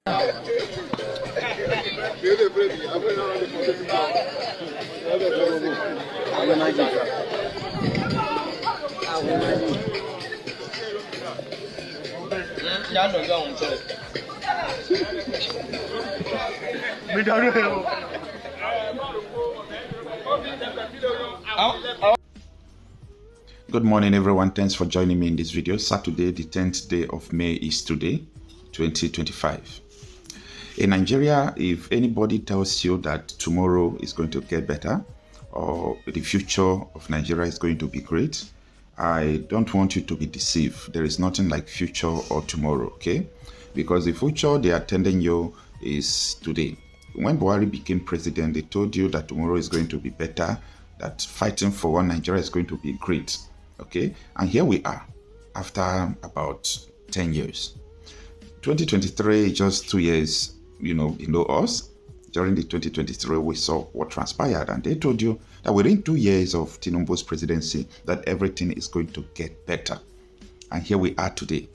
Good morning, everyone. Thanks for joining me in this video. Saturday, the 10th day of May is today, 2025. In Nigeria, if anybody tells you that tomorrow is going to get better or the future of Nigeria is going to be great, I don't want you to be deceived. There is nothing like future or tomorrow, okay? Because the future they are telling you is today. When Buhari became president, they told you that tomorrow is going to be better, that fighting for one Nigeria is going to be great, okay? And here we are after about 10 years. 2023 is just 2 years, below us. During the 2023, we saw what transpired, and they told you that within 2 years of Tinubu's presidency, that everything is going to get better. And here we are today.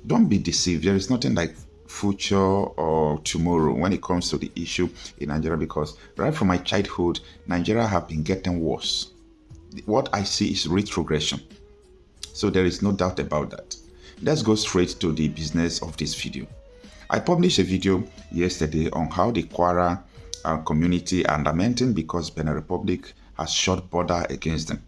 Don't be deceived. There is nothing like future or tomorrow when it comes to the issue in Nigeria, because right from my childhood, Nigeria have been getting worse. What I see is retrogression. So there is no doubt about that. Let's go straight to the business of this video. I published a video yesterday on how the Kwara community are lamenting because Benin Republic has shut border against them.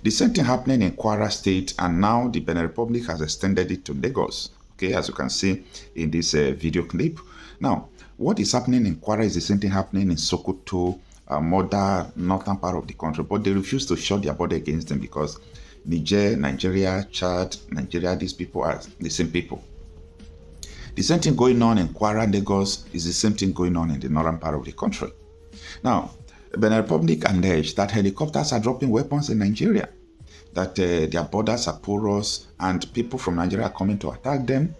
The same thing happening in Kwara State, and now the Benin Republic has extended it to Lagos. Okay, as you can see in this video clip. Now, what is happening in Kwara is the same thing happening in Sokoto, northern part of the country, but they refuse to shut their border against them because Nigeria, Chad, Nigeria, these people are the same people. The same thing going on in Kwara, Lagos is the same thing going on in the northern part of the country. Now, Benin Republic alleged that helicopters are dropping weapons in Nigeria, that their borders are porous and people from Nigeria are coming to attack them,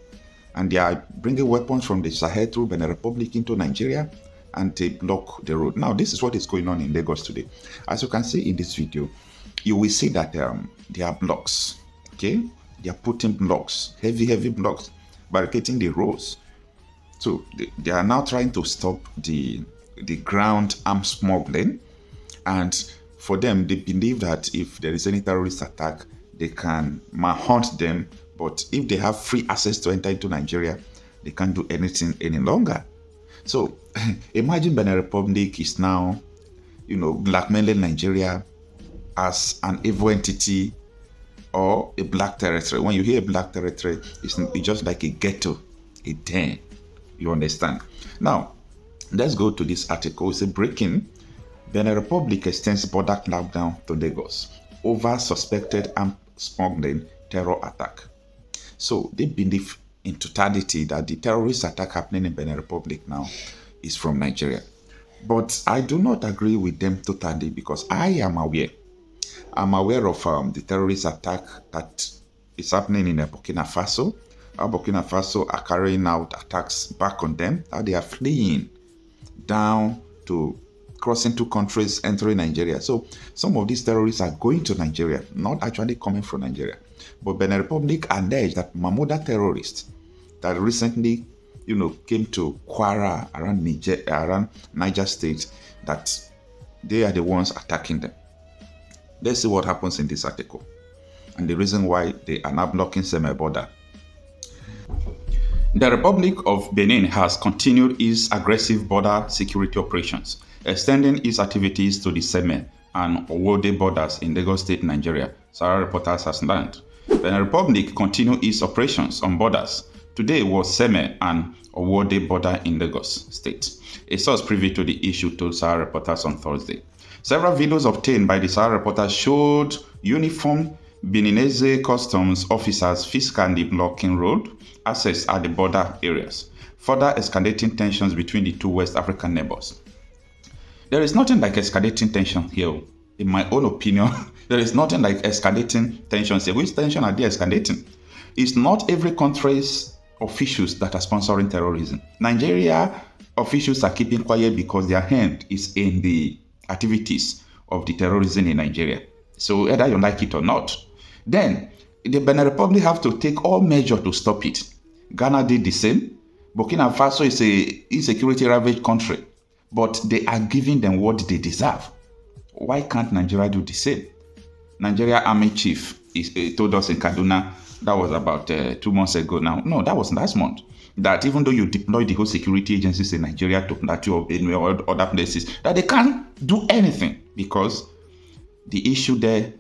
and they are bringing weapons from the Sahel through Benin Republic into Nigeria, and they block the road. Now, this is what is going on in Lagos today. As you can see in this video, you will see that there are blocks, okay? They are putting blocks, heavy blocks, barricading the roads. So they are now trying to stop the ground arms smuggling, and for them, they believe that if there is any terrorist attack, they can manhunt them, but if they have free access to enter into Nigeria, they can't do anything any longer. So imagine Benin Republic is now, blackmailing Nigeria as an evil entity or a black territory. When you hear a black territory, it's just like a ghetto, a den. You understand? Now, let's go to this article. It's a breaking. Benin Republic extends border lockdown to Lagos over suspected armed smuggling terror attack. So they believe in totality that the terrorist attack happening in Benin Republic now is from Nigeria. But I do not agree with them totally, because I am aware. I'm aware of the terrorist attack that is happening in Burkina Faso. How Burkina Faso are carrying out attacks back on them. How they are fleeing down to crossing two countries, entering Nigeria. So some of these terrorists are going to Nigeria, not actually coming from Nigeria. But Benin Republic alleged that Mahmouda terrorists that recently, came to Kwara around Niger State, that they are the ones attacking them. Let's see what happens in this article and the reason why they are now blocking semi-border. The Republic of Benin has continued its aggressive border security operations, extending its activities to the Seme and Owode borders in Lagos State, Nigeria, Sowore Reporters has learned. Benin Republic continued its operations on borders. Today was Seme and Owode border in Lagos State. A source privy to the issue told Sowore Reporters on Thursday. Several videos obtained by the Sowore Reporters showed uniformed Beninese customs officers physically blocking road access at the border areas, further escalating tensions between the two West African neighbors. There is nothing like escalating tension here. In my own opinion, there is nothing like escalating tensions here. Which tension are they escalating? It's not every country's officials that are sponsoring terrorism. Nigeria officials are keeping quiet because their hand is in the activities of the terrorism in Nigeria. So whether you like it or not, then the Benin Republic have to take all measures to stop it. Ghana did the same. Burkina Faso is a insecurity ravaged country, but they are giving them what they deserve. Why can't Nigeria do the same? Nigeria Army Chief told us in Kaduna, that was about 2 months ago now. No, that was last month. That even though you deploy the whole security agencies in Nigeria to Plateau or Benue or other places, that they can't do anything because the issue there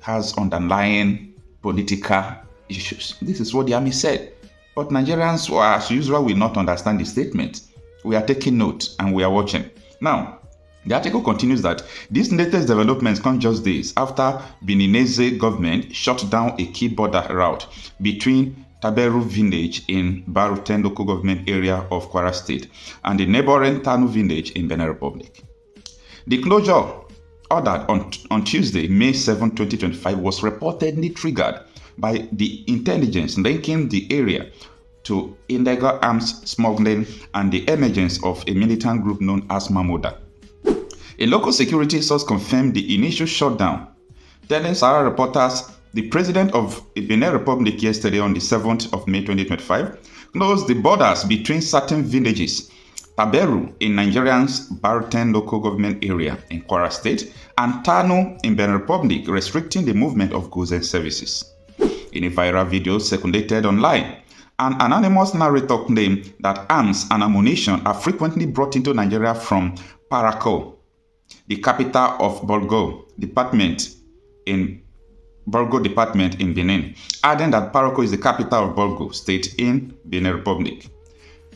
has underlying political issues. This is what the army said. But Nigerians, as usual, will not understand the statement. We are taking note and we are watching. Now, the article continues that these latest developments come just days after Beninese government shut down a key border route between Taberu village in Baruten local government area of Kwara State and the neighboring Tanu village in Benin Republic. The closure ordered on Tuesday, May 7, 2025 was reportedly triggered by the intelligence linking the area to illegal arms smuggling and the emergence of a militant group known as Mamoda. A local security source confirmed the initial shutdown, telling Sahara reporters the president of Benin Republic yesterday on the 7th of May 2025 closed the borders between certain villages, Taberu in Nigeria's Baruten local government area in Kwara State and Tanu in Benin Republic, restricting the movement of goods and services. In a viral video circulated online, an anonymous narrator claimed that arms and ammunition are frequently brought into Nigeria from Parako, the capital of Borgo Department in Benin, adding that Parako is the capital of Borgo State in Benin Republic.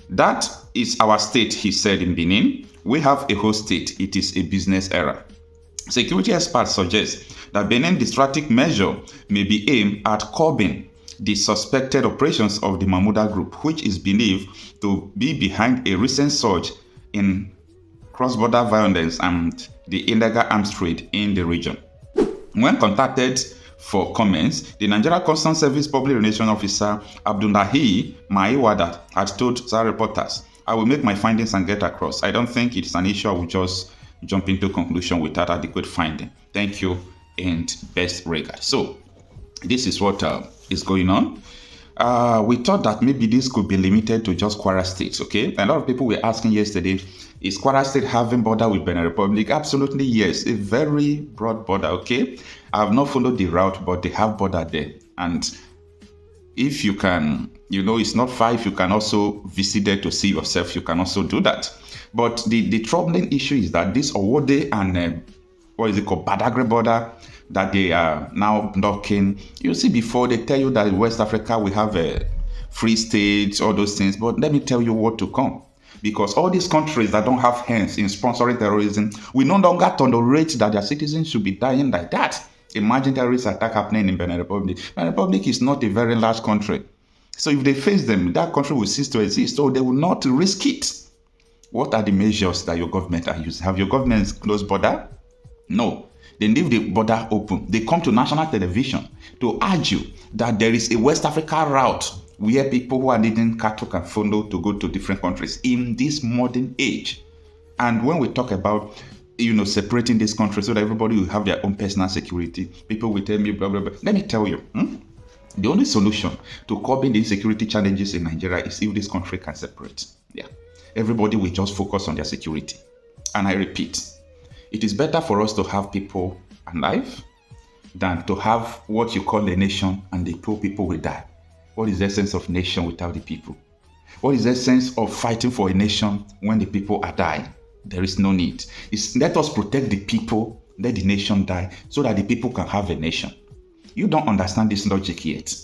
That is our state, he said in Benin. We have a whole state. It is a business era. Security experts suggest that Benin distracting measure may be aimed at curbing the suspected operations of the Mamuda group, which is believed to be behind a recent surge in cross-border violence and the illegal arms trade in the region. When contacted for comments, the Nigeria Customs Service Public Relations Officer Abdullahi Maiwada had told Sahara reporters, "I will make my findings and get across. I don't think it's an issue I will just jump into conclusion without adequate finding. Thank you and best regards." So this is what is going on. We thought that maybe this could be limited to just Kwara State, okay? A lot of people were asking yesterday, is Kwara State having border with Benin Republic? Absolutely yes, a very broad border, okay? I have not followed the route, but they have border there. And if you can, it's not far, if you can also visit there to see yourself, you can also do that. But the troubling issue is that this Owode and Badagry border that they are now blocking. You see, before they tell you that in West Africa we have a free state, all those things, but let me tell you what to come. Because all these countries that don't have hands in sponsoring terrorism, we no longer tolerate that their citizens should be dying like that. Imagine terrorist attack happening in Benin Republic. Benin Republic is not a very large country. So if they face them, that country will cease to exist. So they will not risk it. What are the measures that your government are using? Have your government closed border? No. They leave the border open. They come to national television to argue that there is a West Africa route where people who are needing cattle can follow to go to different countries in this modern age. And when we talk about, separating this country so that everybody will have their own personal security, people will tell me blah, blah, blah. Let me tell you, the only solution to curbing the insecurity challenges in Nigeria is if this country can separate. Yeah. Everybody will just focus on their security. And I repeat, it is better for us to have people alive than to have what you call a nation and the poor people will die. What is the essence of nation without the people? What is the essence of fighting for a nation when the people are dying? There is no need. Let us protect the people, let the nation die, so that the people can have a nation. You don't understand this logic yet.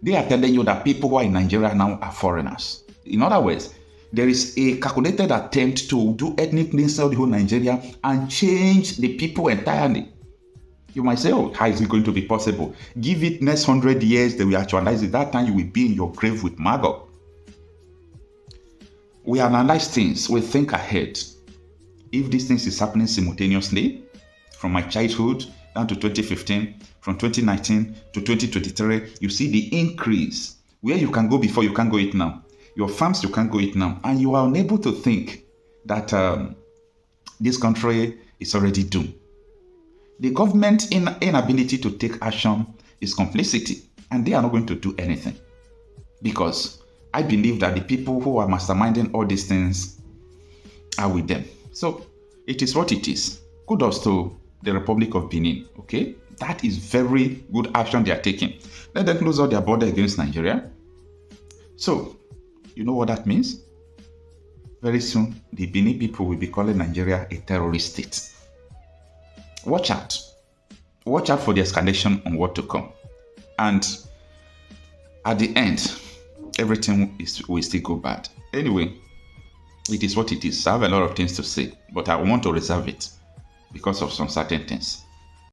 They are telling you that people who are in Nigeria now are foreigners. In other words, there is a calculated attempt to do ethnic cleansing of the whole Nigeria and change the people entirely. You might say, how is it going to be possible? Give it next 100 years, they will actualize it. That time you will be in your grave with maggot. We analyze things, we think ahead. If these things is happening simultaneously, from my childhood down to 2015, from 2019 to 2023, you see the increase. Where you can go before, you can't go it now. Your farms, you can't go it now. And you are unable to think that this country is already doomed. The government's inability to take action is complicity, and they are not going to do anything. Because I believe that the people who are masterminding all these things are with them. So it is what it is. Kudos to the Republic of Benin, okay? That is very good action they are taking. Let them close all their border against Nigeria. So, you know what that means? Very soon, the Benin people will be calling Nigeria a terrorist state. Watch out. Watch out for the escalation on what to come. And at the end, everything will still go bad. Anyway, it is what it is. I have a lot of things to say, but I want to reserve it because of some certain things.